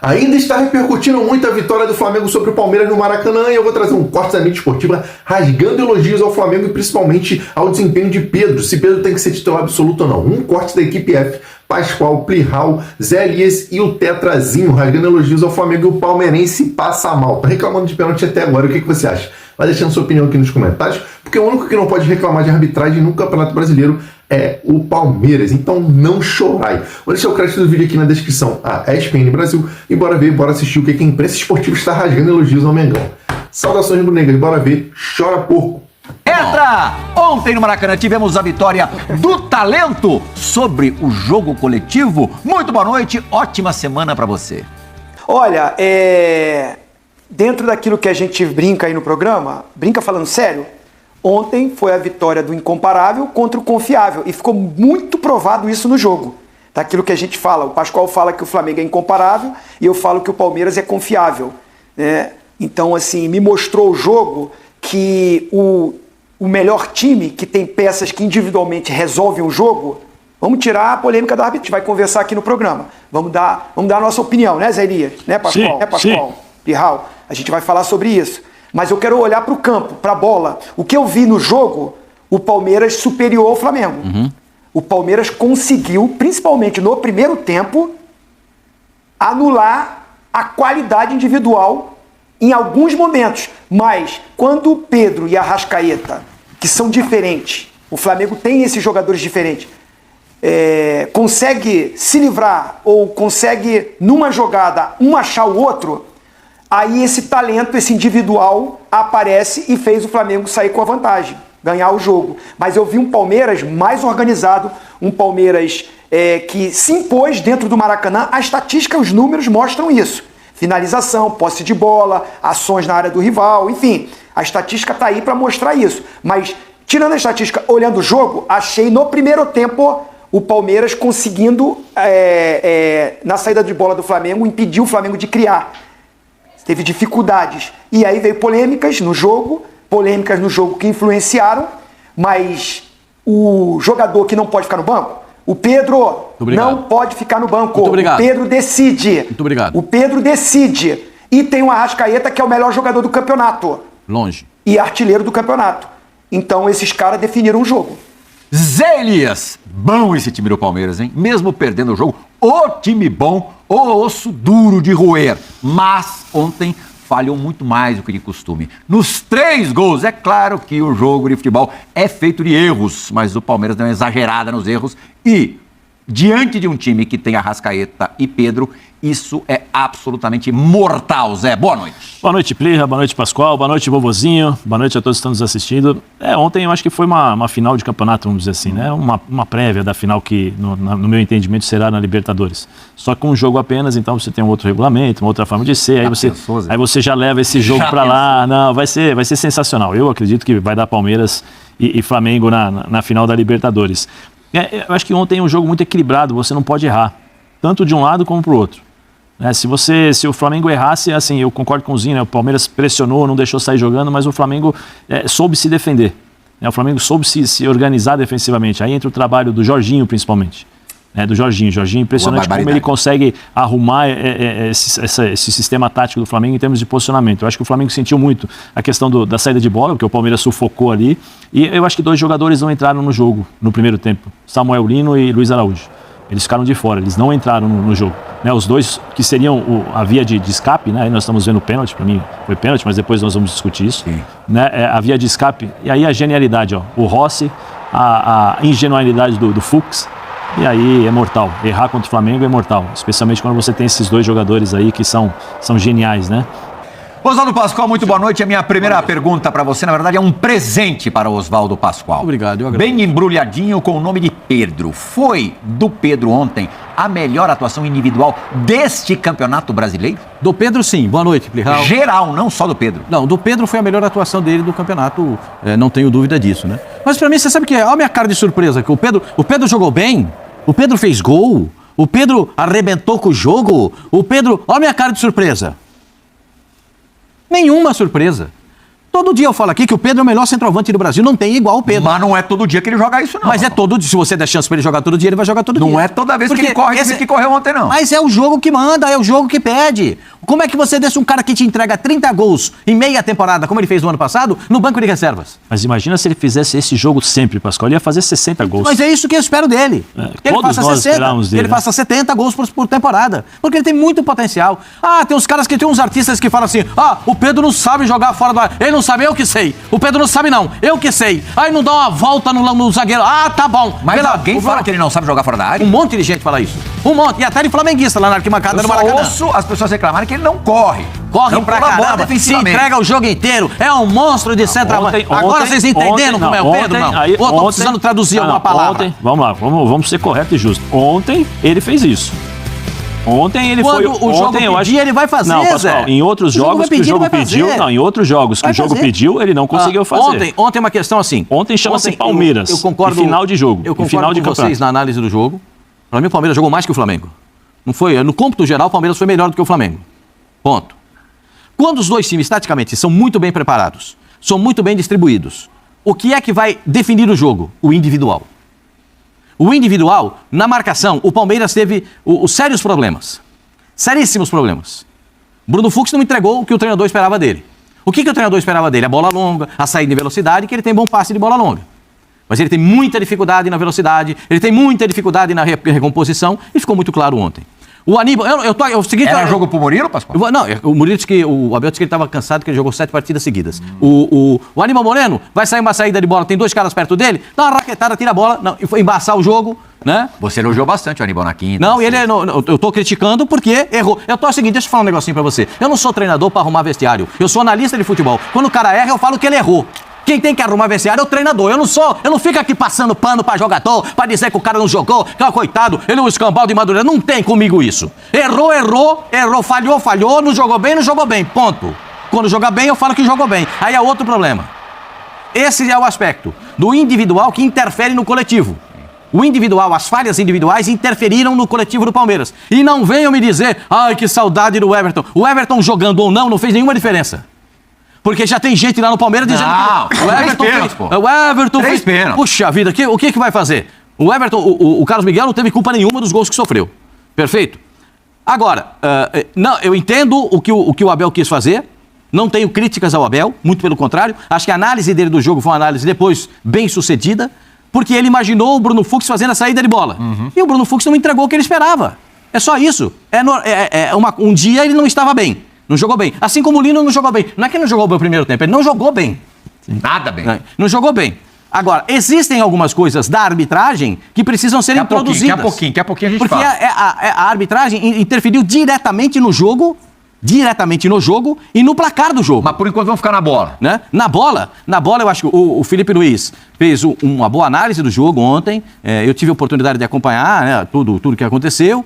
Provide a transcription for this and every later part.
Ainda está repercutindo muito a vitória do Flamengo sobre o Palmeiras no Maracanã e eu vou trazer um corte da mídia esportiva rasgando elogios ao Flamengo e principalmente ao desempenho de Pedro, se Pedro tem que ser titular absoluto ou não. Um corte da equipe F, Pascoal, Plihal, Zé Elias e o Tetrazinho rasgando elogios ao Flamengo e o palmeirense passa mal. Tá reclamando de pênalti até agora, o que você acha? Vai deixando sua opinião aqui nos comentários, porque o único que não pode reclamar de arbitragem no Campeonato Brasileiro é o Palmeiras, então não chorai. Vou deixar o crédito do vídeo aqui na descrição, a ESPN Brasil, e bora ver, bora assistir o que a imprensa esportiva está rasgando elogios ao Mengão. Saudações rubro-negras, bora ver, chora porco. Entra! Ontem no Maracanã tivemos a vitória do talento sobre o jogo coletivo. Muito boa noite, ótima semana pra você. Olha, dentro daquilo que a gente brinca aí no programa, brinca falando sério, ontem foi a vitória do incomparável contra o confiável e ficou muito provado isso no jogo. Daquilo que a gente fala, o Pascoal fala que o Flamengo é incomparável e eu falo que o Palmeiras é confiável, né? Então, assim, me mostrou o jogo que o melhor time, que tem peças que individualmente resolvem o jogo, vamos tirar a polêmica da arbitragem, vai conversar aqui no programa. Vamos dar a nossa opinião, né, Zé Elias? Né, Pascoal? Sim, né, Pascoal? Plihal? A gente vai falar sobre isso. Mas eu quero olhar para o campo, para a bola. O que eu vi no jogo, o Palmeiras superior ao Flamengo. O Palmeiras conseguiu, principalmente no primeiro tempo, anular a qualidade individual em alguns momentos. Mas quando o Pedro e a Arrascaeta, que são diferentes, o Flamengo tem esses jogadores diferentes, consegue se livrar ou consegue, numa jogada, um achar o outro, aí esse talento, esse individual aparece e fez o Flamengo sair com a vantagem, ganhar o jogo. Mas eu vi um Palmeiras mais organizado, um Palmeiras que se impôs dentro do Maracanã. A estatística, os números mostram isso. Finalização, posse de bola, ações na área do rival, enfim. A estatística está aí para mostrar isso. Mas, tirando a estatística, olhando o jogo, achei no primeiro tempo o Palmeiras conseguindo, na saída de bola do Flamengo, impedir o Flamengo de criar. Teve dificuldades. E aí veio polêmicas no jogo que influenciaram, mas o jogador que não pode ficar no banco, o Pedro não pode ficar no banco. Muito obrigado. O Pedro decide. Muito obrigado. O Pedro decide. E tem o Arrascaeta, que é o melhor jogador do campeonato. Longe. E artilheiro do campeonato. Então esses caras definiram o jogo. Zé Elias, bom esse time do Palmeiras, hein? Mesmo perdendo o jogo, o time bom, o osso duro de roer. Mas ontem falhou muito mais do que de costume. Nos 3 gols, é claro que o jogo de futebol é feito de erros, mas o Palmeiras deu uma exagerada nos erros e, diante de um time que tem Arrascaeta e Pedro, isso é absolutamente mortal. Zé, boa noite. Boa noite, Plirra, boa noite, Pascoal, boa noite, vovozinho, boa noite a todos que estão nos assistindo. Ontem eu acho que foi uma final de campeonato, vamos dizer assim, né? Uma prévia da final que, no meu entendimento, será na Libertadores. Só com um jogo apenas, então você tem um outro regulamento, uma outra forma de ser, aí você já leva esse jogo para lá. Não, vai ser sensacional. Eu acredito que vai dar Palmeiras e Flamengo na final da Libertadores. Eu acho que ontem é um jogo muito equilibrado, você não pode errar, tanto de um lado como pro outro. Se o Flamengo errasse, assim, eu concordo com o Zinho, né? O Palmeiras pressionou, não deixou sair jogando, mas o Flamengo soube se defender. O Flamengo soube se organizar defensivamente. Aí entra o trabalho do Jorginho, principalmente. Do Jorginho. Jorginho, impressionante como ele consegue arrumar esse sistema tático do Flamengo em termos de posicionamento. Eu acho que o Flamengo sentiu muito a questão da saída de bola, porque o Palmeiras sufocou ali. E eu acho que 2 jogadores não entraram no jogo no primeiro tempo. Samuel Lino e Luiz Araújo. Eles ficaram de fora, eles não entraram no jogo. Os dois que seriam a via de escape, né? Aí nós estamos vendo o pênalti, para mim foi pênalti, mas depois nós vamos discutir isso. A via de escape, e aí a genialidade, o Rossi, a ingenuidade do Fux, e aí é mortal. Errar contra o Flamengo é mortal, especialmente quando você tem esses 2 jogadores aí que são geniais, né? Oswaldo Pascoal, muito boa noite. A minha primeira pergunta para você, na verdade, é um presente para o Oswaldo Pascoal. Obrigado, eu agradeço. Bem embrulhadinho com o nome de Pedro. Foi do Pedro ontem a melhor atuação individual deste campeonato brasileiro? Do Pedro, sim. Boa noite, Plihal. Geral, não só do Pedro. Não, do Pedro foi a melhor atuação dele do campeonato, não tenho dúvida disso, né? Mas pra mim, você sabe que olha a minha cara de surpresa, que o Pedro jogou bem, o Pedro fez gol, o Pedro arrebentou com o jogo, olha a minha cara de surpresa. Nenhuma surpresa. Todo dia eu falo aqui que o Pedro é o melhor centroavante do Brasil. Não tem igual o Pedro. Mas não é todo dia que ele joga isso, não. Mas é todo dia. Se você der chance pra ele jogar todo dia, ele vai jogar todo dia. Não é toda vez Porque que ele corre do jeito que correu ontem, não. Mas é o jogo que manda, é o jogo que pede. Como é que você deixa um cara que te entrega 30 gols em meia temporada, como ele fez no ano passado, no banco de reservas? Mas imagina se ele fizesse esse jogo sempre, Pascoal. Ele ia fazer 60 gols. Mas é isso que eu espero dele. Que ele todos faça nós 60, esperávamos dele, ele né? faça 70 gols por temporada. Porque ele tem muito potencial. Ah, tem uns caras que tem uns artistas que falam assim: ah, o Pedro não sabe jogar fora do ar. Ele não sabe, eu que sei. O Pedro não sabe, não. Eu que sei. Aí não dá uma volta no zagueiro. Ah, tá bom. Mas alguém fala que ele não sabe jogar fora da área? Um monte de gente fala isso. Um monte. E até de flamenguista lá na arquibancada Eu do só Maracanã. ouço as pessoas reclamarem que ele não corre. Corre não pra colabora caramba, se defensivamente. entrega o jogo inteiro, é um monstro de centroavante. Agora vocês entenderam como é o Pedro, não? Ou tô precisando traduzir alguma palavra? Ontem, vamos lá, vamos ser correto e justo. Ontem ele fez isso. Ontem ele Quando foi. o jogo pedir, ele vai fazer, Não, Pascoal, Zé. em outros O jogo jogos vai que o pedir, jogo ele vai pediu. fazer. Não, em outros jogos que Vai o jogo fazer. pediu, ele não conseguiu fazer. Ontem é uma questão assim. Ontem chama-se Ontem Palmeiras. Eu concordo. Em final de jogo. Eu em concordo final de com vocês campeonato. na análise do jogo. Para mim, o Palmeiras jogou mais que o Flamengo. Não foi? No cômputo geral, o Palmeiras foi melhor do que o Flamengo. Ponto. Quando os dois times, taticamente, são muito bem preparados, são muito bem distribuídos, o que é que vai definir o jogo? O individual. O individual, na marcação, o Palmeiras teve os sérios problemas. Seríssimos problemas. Bruno Fux não entregou o que o treinador esperava dele. O que o treinador esperava dele? A bola longa, a saída em velocidade, que ele tem bom passe de bola longa. Mas ele tem muita dificuldade na velocidade, ele tem muita dificuldade na recomposição, e ficou muito claro ontem. O Aníbal, é o seguinte... Era jogo pro Murilo, Pascoal? Não, o Murilo disse que o Abel disse que ele estava cansado, que ele jogou 7 partidas seguidas. O Aníbal Moreno vai sair uma saída de bola, tem 2 caras perto dele, dá uma raquetada, tira a bola, não, e foi embaçar o jogo, né? Você elogiou bastante o Aníbal na quinta. Não, eu tô criticando porque errou. Eu tô o seguinte, deixa eu falar um negocinho pra você. Eu não sou treinador pra arrumar vestiário, eu sou analista de futebol. Quando o cara erra, eu falo que ele errou. Quem tem que arrumar vestiário é o treinador. Eu não fico aqui passando pano pra jogador, pra dizer que o cara não jogou, que é um coitado, ele é um escambau de Madureira. Não tem comigo isso. Errou, falhou, não jogou bem, ponto. Quando joga bem, eu falo que jogou bem. Aí é outro problema. Esse é o aspecto do individual que interfere no coletivo. O individual, as falhas individuais interferiram no coletivo do Palmeiras. E não venham me dizer, ai, que saudade do Everton. O Everton jogando ou não fez nenhuma diferença. Porque já tem gente lá no Palmeiras dizendo que o Everton Três pênaltis. Puxa vida, o que vai fazer? O Everton, o Carlos Miguel não teve culpa nenhuma dos gols que sofreu. Perfeito? Agora, não, eu entendo o que o Abel quis fazer. Não tenho críticas ao Abel, muito pelo contrário. Acho que a análise dele do jogo foi uma análise depois bem sucedida, porque ele imaginou o Bruno Fux fazendo a saída de bola. E o Bruno Fux não entregou o que ele esperava. É só isso. Um dia ele não estava bem. Não jogou bem. Assim como o Lino não jogou bem. Não é que ele não jogou bem o primeiro tempo, ele não jogou bem. Nada bem. Não jogou bem. Agora, existem algumas coisas da arbitragem que precisam ser introduzidas. Daqui a pouquinho a gente porque fala. A arbitragem interferiu diretamente no jogo e no placar do jogo. Mas por enquanto vamos ficar na bola. Né? Na bola eu acho que o Felipe Luiz fez uma boa análise do jogo ontem. Eu tive a oportunidade de acompanhar, né, tudo que aconteceu.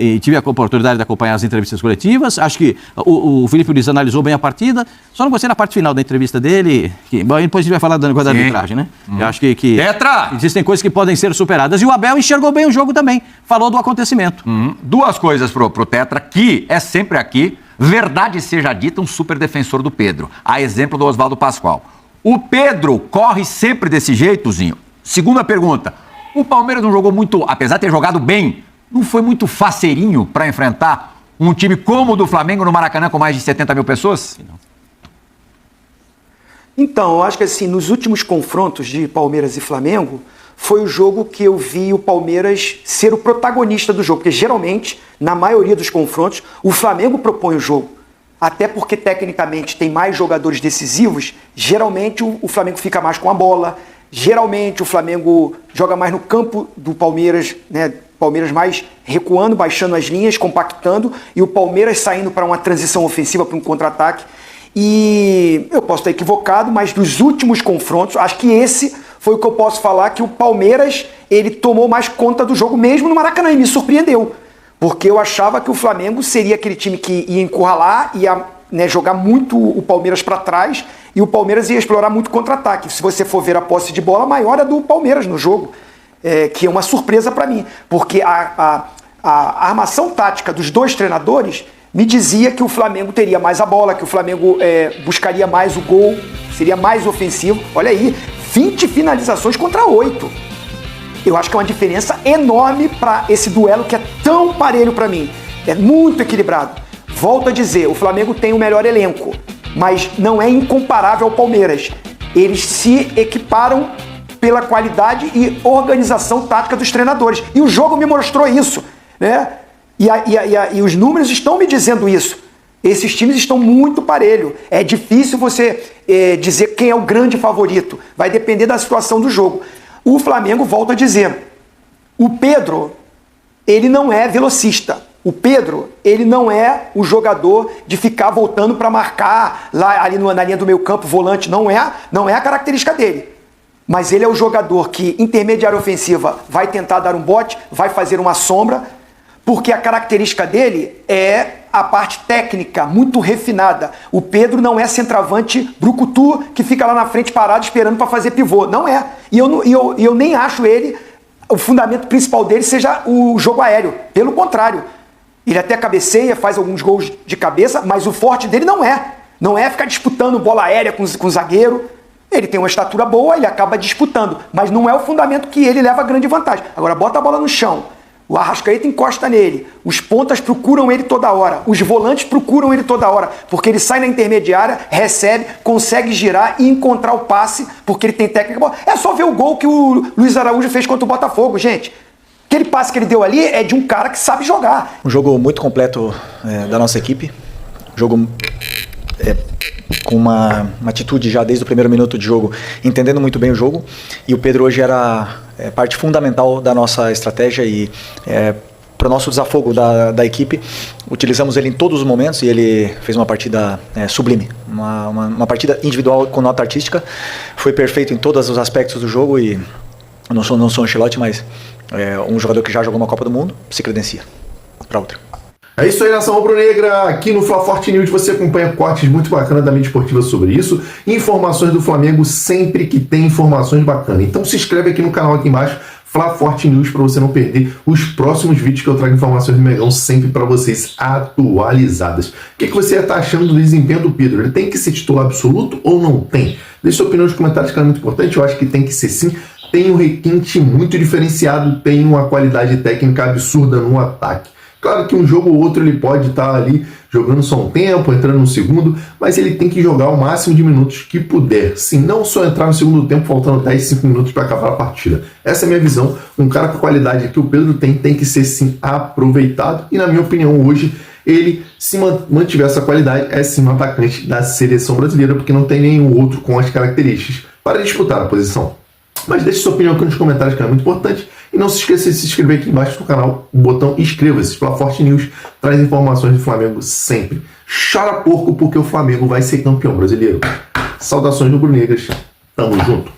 E tive a oportunidade de acompanhar as entrevistas coletivas. Acho que o Felipe Luiz analisou bem a partida. Só não gostei da parte final da entrevista dele. Bom, depois a gente vai falar da negócio da arbitragem, né? Eu acho que Tetra! existem coisas que podem ser superadas. E o Abel enxergou bem o jogo também. Falou do acontecimento. Duas coisas pro Tetra, que é sempre aqui, verdade seja dita, um super defensor do Pedro. A exemplo do Oswaldo Pascoal. O Pedro corre sempre desse jeitozinho. Segunda pergunta. O Palmeiras não jogou muito, apesar de ter jogado bem, não foi muito faceirinho para enfrentar um time como o do Flamengo no Maracanã com mais de 70 mil pessoas? Então, eu acho que assim, nos últimos confrontos de Palmeiras e Flamengo, foi o jogo que eu vi o Palmeiras ser o protagonista do jogo, porque geralmente, na maioria dos confrontos, o Flamengo propõe o jogo. Até porque, tecnicamente, tem mais jogadores decisivos, geralmente o Flamengo fica mais com a bola, geralmente o Flamengo joga mais no campo do Palmeiras, né? Palmeiras mais recuando, baixando as linhas, compactando, e o Palmeiras saindo para uma transição ofensiva, para um contra-ataque. E eu posso estar equivocado, mas dos últimos confrontos, acho que esse foi o que eu posso falar, que o Palmeiras ele tomou mais conta do jogo mesmo no Maracanã, e me surpreendeu. Porque eu achava que o Flamengo seria aquele time que ia encurralar, ia, né, jogar muito o Palmeiras para trás, e o Palmeiras ia explorar muito contra-ataque. Se você for ver a posse de bola, a maior é do Palmeiras no jogo. Que é uma surpresa para mim, porque a armação tática dos dois treinadores me dizia que o Flamengo teria mais a bola, que o Flamengo buscaria mais o gol, seria mais ofensivo. Olha aí, 20 finalizações contra 8. Eu acho que é uma diferença enorme para esse duelo que é tão parelho para mim. É muito equilibrado. Volto a dizer, o Flamengo tem o melhor elenco, mas não é incomparável ao Palmeiras. Eles se equiparam pela qualidade e organização tática dos treinadores. E o jogo me mostrou isso, né? E os números estão me dizendo isso. Esses times estão muito parelhos. É difícil você dizer quem é o grande favorito. Vai depender da situação do jogo. O Flamengo, volta a dizer, o Pedro, ele não é velocista. O Pedro, ele não é o jogador de ficar voltando para marcar lá ali na linha do meio campo, volante. Não é a característica dele. Mas ele é o jogador que, intermediária ofensiva, vai tentar dar um bote, vai fazer uma sombra, porque a característica dele é a parte técnica, muito refinada. O Pedro não é centroavante brucutu que fica lá na frente parado esperando para fazer pivô. Não é. E eu nem acho ele, o fundamento principal dele seja o jogo aéreo. Pelo contrário. Ele até cabeceia, faz alguns gols de cabeça, mas o forte dele não é. Não é ficar disputando bola aérea com o zagueiro. Ele tem uma estatura boa, ele acaba disputando, mas não é o fundamento que ele leva grande vantagem. Agora, bota a bola no chão. O Arrascaeta encosta nele, os pontas procuram ele toda hora, os volantes procuram ele toda hora, porque ele sai na intermediária, recebe, consegue girar e encontrar o passe, porque ele tem técnica. É só ver o gol que o Luiz Araújo fez contra o Botafogo, gente. Aquele passe que ele deu ali é de um cara que sabe jogar. Um jogo muito completo da nossa equipe, jogo com uma atitude já desde o primeiro minuto de jogo, entendendo muito bem o jogo, e o Pedro hoje era parte fundamental da nossa estratégia e para o nosso desafogo da equipe, utilizamos ele em todos os momentos e ele fez uma partida sublime, uma partida individual com nota artística, foi perfeito em todos os aspectos do jogo e eu não sou um Ancelotti, mas um jogador que já jogou uma Copa do Mundo se credencia para outra. É isso aí, nação rubro-negra. Aqui no Fla Forte News você acompanha cortes muito bacanas da mídia esportiva sobre isso. Informações do Flamengo sempre que tem informações bacanas. Então se inscreve aqui no canal aqui embaixo, Fla Forte News, para você não perder os próximos vídeos que eu trago informações do Mengão sempre para vocês atualizadas. O que você está achando do desempenho do Pedro? Ele tem que ser titular absoluto ou não tem? Deixe sua opinião nos comentários, que é muito importante. Eu acho que tem que ser sim. Tem um requinte muito diferenciado, tem uma qualidade técnica absurda no ataque. Claro que um jogo ou outro ele pode estar ali jogando só um tempo, entrando no segundo, mas ele tem que jogar o máximo de minutos que puder. Sim, não só entrar no segundo tempo faltando 10, 5 minutos para acabar a partida. Essa é a minha visão. Um cara com a qualidade que o Pedro tem que ser sim aproveitado. E na minha opinião hoje, ele, se mantiver essa qualidade, é sim um atacante da seleção brasileira, porque não tem nenhum outro com as características para disputar a posição. Mas deixe sua opinião aqui nos comentários, que é muito importante. E não se esqueça de se inscrever aqui embaixo no canal, o botão inscreva-se. Fla Forte News traz informações do Flamengo sempre. Chora porco, porque o Flamengo vai ser campeão brasileiro. Saudações rubro-negras, tamo junto.